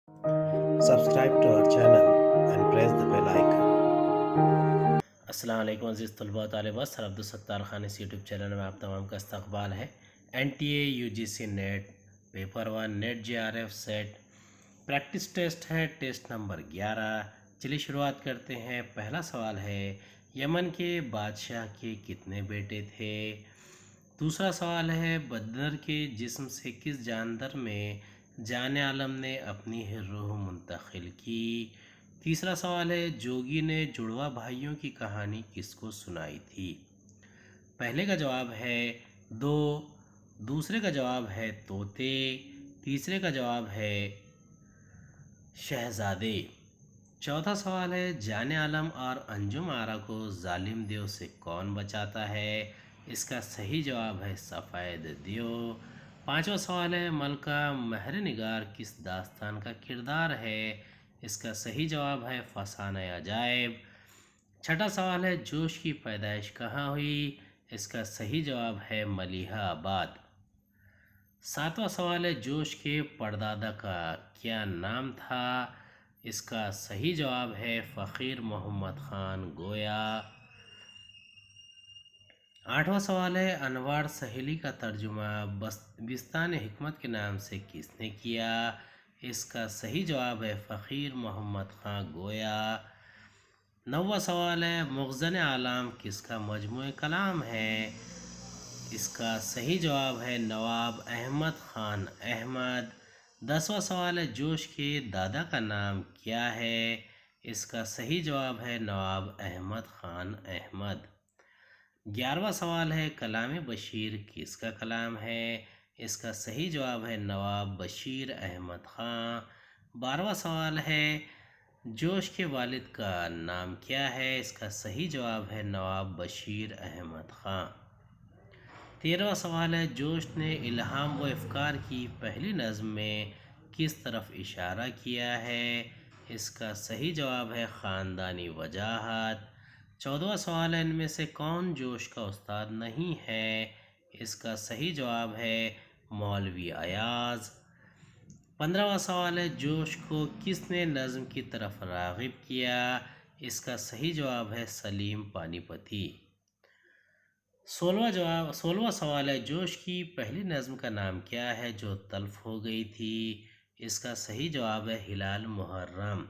Subscribe to our channel and press the bell icon. अस्सलाम वालेकुम अज़ीज़ तलबा तालिबात। सर अब्दुल सत्तार खान इस यूट्यूब चैनल में आप तमाम का इस्तकबाल है। NTA UGC net paper one net JRF set practice test है, टेस्ट नंबर 11। चलिए शुरुआत करते हैं। पहला सवाल है, यमन के बादशाह के कितने बेटे थे? दूसरा सवाल है, बदर के जिस्म से किस जानवर में जान आलम ने अपनी रूह मुंतकिल की? तीसरा सवाल है, जोगी ने जुड़वा भाइयों की कहानी किसको सुनाई थी? पहले का जवाब है दो, दूसरे का जवाब है तोते, तीसरे का जवाब है शहजादे। चौथा सवाल है, जाने आलम और अंजुम आरा को जालिम देव से कौन बचाता है? इसका सही जवाब है सफ़ेद देव। पांचवा सवाल है, मलका महर निगार किस दास्तान का किरदार है? इसका सही जवाब है फसाना अजायब। छठा सवाल है, जोश की पैदाइश कहाँ हुई? इसका सही जवाब है मलिहा आबाद। सातवां सवाल है, जोश के परदादा का क्या नाम था? इसका सही जवाब है फ़कीर मोहम्मद ख़ान गोया। आठवां सवाल है, अनवार सहेली का तर्जुमा बिस्तान हिकमत के नाम से किसने किया? इसका सही जवाब है फ़कीर मोहम्मद ख़ान गोया। नौवां सवाल है, मुग़ज़न आलाम किसका मजमूए कलाम है? इसका सही जवाब है नवाब अहमद ख़ान अहमद। 10वां सवाल है, जोश के दादा का नाम क्या है? इसका सही जवाब है नवाब अहमद ख़ान अहमद। 11वां सवाल है, कलाम बशीर किसका कलाम है? इसका सही जवाब है नवाब बशीर अहमद ख़ान। 12वां सवाल है, जोश के वालिद का नाम क्या है? इसका सही जवाब है नवाब बशीर अहमद ख़ान। 13वां सवाल है, जोश ने इल्हाम व इफ़्कार की पहली नज़्म में किस तरफ इशारा किया है? इसका सही जवाब है ख़ानदानी वजाहत। 14वां सवाल है, इनमें से कौन जोश का उस्ताद नहीं है? इसका सही जवाब है मौलवी अयाज़। 15वां सवाल है, जोश को किसने नज़्म की तरफ राग़िब किया? इसका सही जवाब है सलीम पानीपती। 16वां सवाल है, जोश की पहली नज़्म का नाम क्या है जो तल्फ़ हो गई थी? इसका सही जवाब है हिलाल मुहर्रम।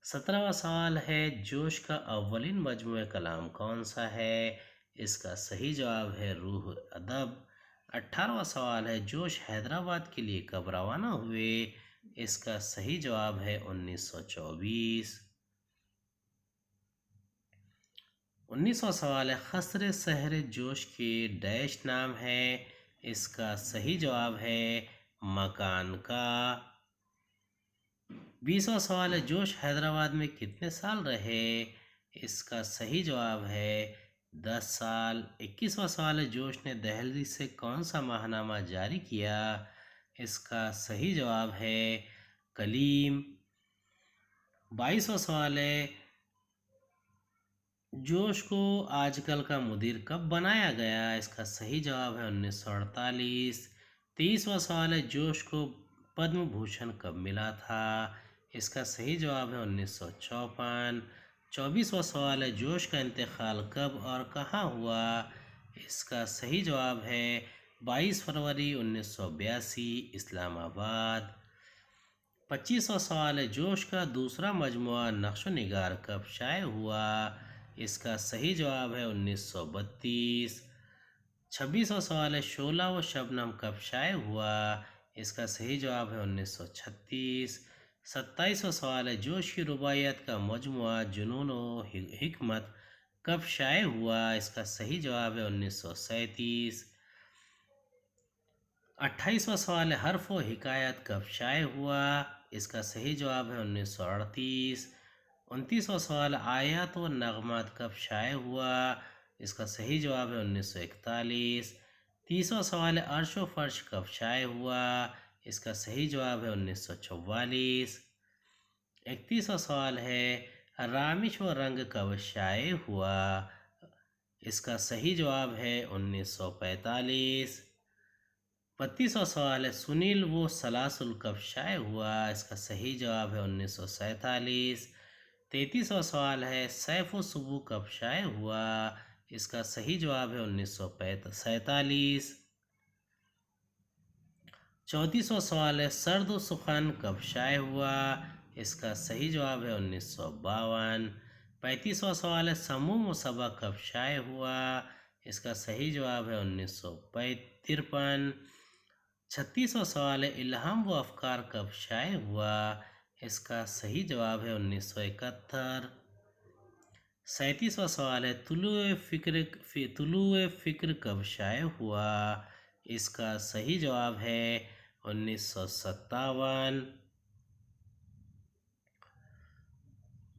17वां सवाल है, जोश का अव्वलिन मजमूए कलाम कौन सा है? इसका सही जवाब है रूह अदब। 18वां सवाल है, जोश हैदराबाद के लिए कब रवाना हुए? इसका सही जवाब है 1924। 19वां सवाल है, खसरे सहर जोश के डैश नाम है? इसका सही जवाब है मकान का। 20वां सवाल है, जोश हैदराबाद में कितने साल रहे? इसका सही जवाब है 10 साल। 21वां सवाल है, जोश ने दहलीज से कौन सा माहनामा जारी किया? इसका सही जवाब है कलीम। 22वां सवाल है, जोश को आजकल का मुदीर कब बनाया गया? इसका सही जवाब है 1948। 23वां सवाल है, जोश को पद्म भूषण कब मिला था? इसका सही जवाब है 1954। 24वां सवाल है, जोश का इंतकाल कब और कहाँ हुआ? इसका सही जवाब है 22 फरवरी 1982 इस्लामाबाद। 25वां सवाल है, जोश का दूसरा मजमुआ नक्श निगार कब शाये हुआ? इसका सही जवाब है 1932। 26वां सवाल है, शोला व शबनम कब शाये हुआ? इसका सही जवाब है 1936। 27वां सवाल है, जोश की रुबाइयत का मजमुआ जुनून व हिकमत कब शाये हुआ? इसका सही जवाब है 1937। 28वां सवाल है, हर्फ व हिकायत कब शाये हुआ? इसका सही जवाब है 1938। 29वां सवाल, आयत व नगमात कब शाये हुआ? इसका सही जवाब है 1941। 30वां सवाल है, अर्श व फर्श कब शाये हुआ? इसका सही जवाब है 1944। 31वां सवाल है, रामिश व रंग कब शाये हुआ? इसका सही जवाब है 1945। 32वां सवाल है, सुनील वो सलासुल कब शाये हुआ? इसका सही जवाब है 1947। 33वां सवाल है, सैफ सुबह कब शाये हुआ? इसका सही जवाब है 1947। 34वां सवाल है, सर्द सुखान कब शाये हुआ? इसका सही जवाब है 1952। 35वां सवाल है, समूह मुसबा कब शाये हुआ? इसका सही जवाब है 1953। 36वां सवाल है, इल्हाम व अफकार कब शाये हुआ? इसका सही जवाब है 1971। 37वां सवाल है, तुलुए फ़िक्र कब शाये हुआ? इसका सही जवाब है 1957।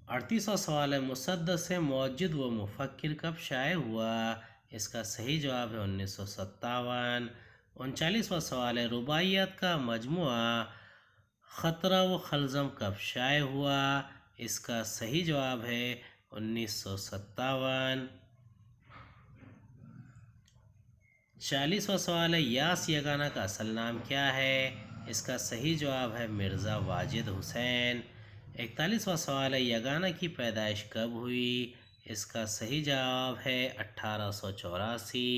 38वां सवाल है, मुसद्दस मौजूद व मुफक्किर कब शाये हुआ? इसका सही जवाब है 1957। 39वां सवाल है, रुबाइयात का मजमुआ ख़तरा व खलज़म कब शाये हुआ? इसका सही जवाब है 1957। 40वां सवाल है, यास यगाना का असल नाम क्या है? इसका सही जवाब है मिर्ज़ा वाजिद हुसैन। 41वां सवाल है, यगाना की पैदाइश कब हुई? इसका सही जवाब है 1884।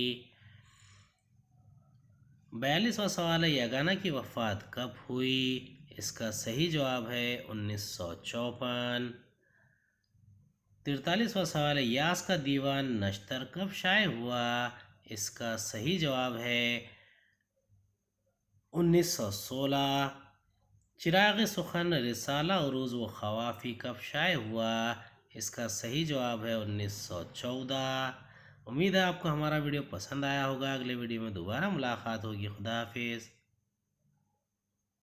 42वां सवाल है, यगाना की वफ़ात कब हुई? इसका सही जवाब है 1954। 43वां सवाल है, यास का दीवान नश्तर कब शाये हुआ? इसका सही जवाब है 1916। चिराग सुखन रिसाला उरूज व खवाफी कब शाये हुआ? इसका सही जवाब है 1914। उम्मीद है आपको हमारा वीडियो पसंद आया होगा। अगले वीडियो में दोबारा मुलाकात होगी। खुदा हाफिज़।